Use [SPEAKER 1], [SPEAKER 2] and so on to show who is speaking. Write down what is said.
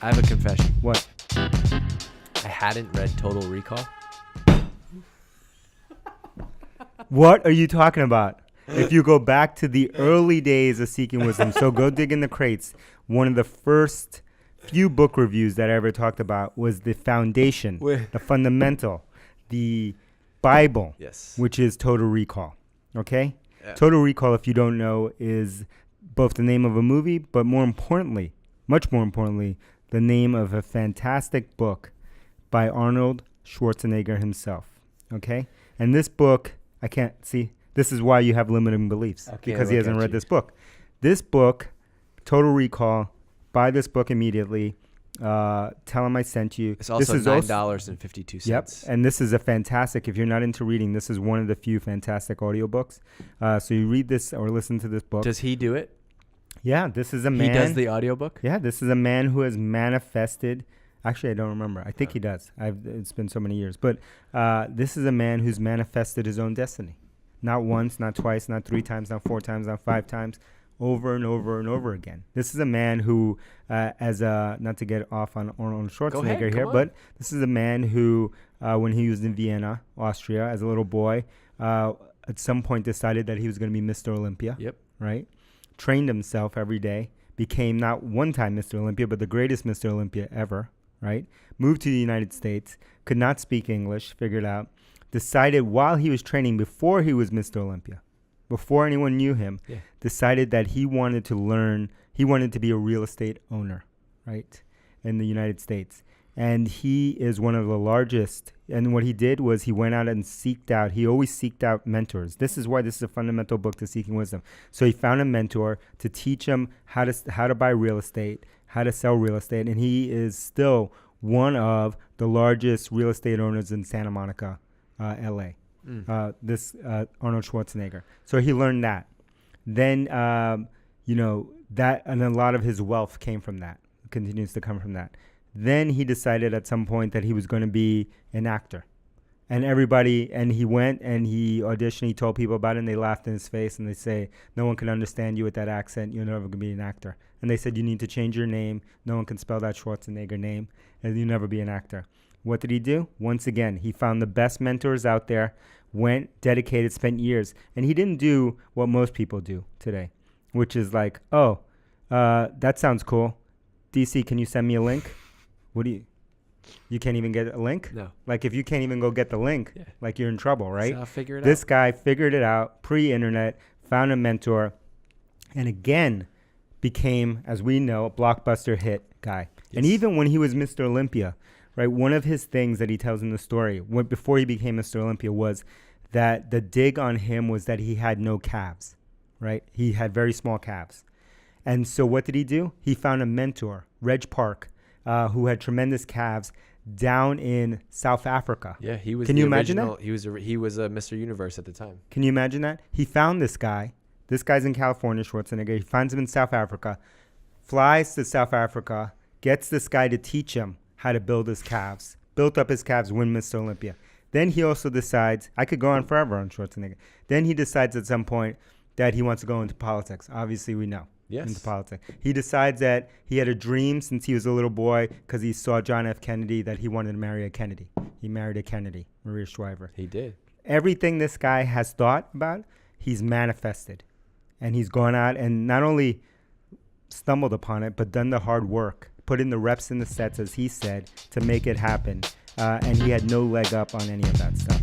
[SPEAKER 1] I have a confession.
[SPEAKER 2] What?
[SPEAKER 1] I hadn't read Total Recall.
[SPEAKER 2] What are you talking about? If you go back to the early days of Seeking Wisdom, so go dig in the crates. One of the first few book reviews that I ever talked about was the foundation, the fundamental, the Bible,
[SPEAKER 1] Yes.
[SPEAKER 2] which is Total Recall. Okay?
[SPEAKER 1] Yeah.
[SPEAKER 2] Total Recall, if you don't know, is both the name of a movie, but more importantly, much more importantly, the name of a fantastic book by Arnold Schwarzenegger himself. Okay? And this book, I can't see. This is why you have limiting beliefs, because he hasn't read this book. This book, Total Recall, buy this book immediately. Tell him I sent you.
[SPEAKER 1] It's also $9.52.
[SPEAKER 2] Yep, and this is a fantastic, if you're not into reading, this is one of the few fantastic audiobooks. So you read this or listen to this book.
[SPEAKER 1] Does he do it?
[SPEAKER 2] Yeah, this is a man.
[SPEAKER 1] He does the audiobook?
[SPEAKER 2] Yeah, this is a man who has manifested. Actually, I don't remember. I think he does. It's been so many years. But this is a man who's manifested his own destiny. Not once, not twice, not 3 times, not 4 times, not 5 times, over and over and over again. This is a man who, not to get off on Arnold Schwarzenegger here, but this is a man who, when he was in Vienna, Austria, as a little boy, at some point decided that he was going to be Mr. Olympia.
[SPEAKER 1] Yep.
[SPEAKER 2] Right? Trained himself every day, became not one time Mr. Olympia, but the greatest Mr. Olympia ever, right? Moved to the United States, could not speak English, figured out, decided while he was training, before he was Mr. Olympia, before anyone knew him, decided that he wanted to learn, he wanted to be a real estate owner, right, in the United States. And he is one of the largest. And what he did was he went out and he always seeked out mentors. This is why this is a fundamental book to Seeking Wisdom. So he found a mentor to teach him how to buy real estate, how to sell real estate. And he is still one of the largest real estate owners in Santa Monica, LA. This Arnold Schwarzenegger. So he learned that. Then, that, and a lot of his wealth came from that, continues to come from that. Then he decided at some point that he was going to be an actor. And he went and he auditioned, he told people about it, and they laughed in his face, and they say, no one can understand you with that accent, you're never going to be an actor. And they said, you need to change your name, no one can spell that Schwarzenegger name, and you'll never be an actor. What did he do? Once again, he found the best mentors out there, went, dedicated, spent years, and he didn't do what most people do today, which is like, that sounds cool. DC, can you send me a link? You can't even get a link?
[SPEAKER 1] No.
[SPEAKER 2] Like, if you can't even go get the link, like, you're in trouble, right?
[SPEAKER 1] So I'll figure it out.
[SPEAKER 2] This guy figured it out, pre-internet, found a mentor, and again became, as we know, a blockbuster hit guy. Yes. And even when he was Mr. Olympia, right, one of his things that he tells in the story, before he became Mr. Olympia, was that the dig on him was that he had no calves, right? He had very small calves. And so what did he do? He found a mentor, Reg Park, who had tremendous calves down in South Africa.
[SPEAKER 1] Yeah, he was.
[SPEAKER 2] Can you imagine that?
[SPEAKER 1] He was a Mr. Universe at the time.
[SPEAKER 2] Can you imagine that? He found this guy. This guy's in California, Schwarzenegger. He finds him in South Africa, flies to South Africa, gets this guy to teach him how to build his calves. Built up his calves, win Mr. Olympia. Then he also decides, I could go on forever on Schwarzenegger. Then he decides at some point that he wants to go into politics. Obviously, we know.
[SPEAKER 1] Yes.
[SPEAKER 2] Into politics. He decides that he had a dream since he was a little boy because he saw John F. Kennedy that he wanted to marry a Kennedy. He married a Kennedy, Maria Shriver.
[SPEAKER 1] He did.
[SPEAKER 2] Everything this guy has thought about, he's manifested. And he's gone out and not only stumbled upon it, but done the hard work, put in the reps and the sets, as he said, to make it happen. And he had no leg up on any of that stuff.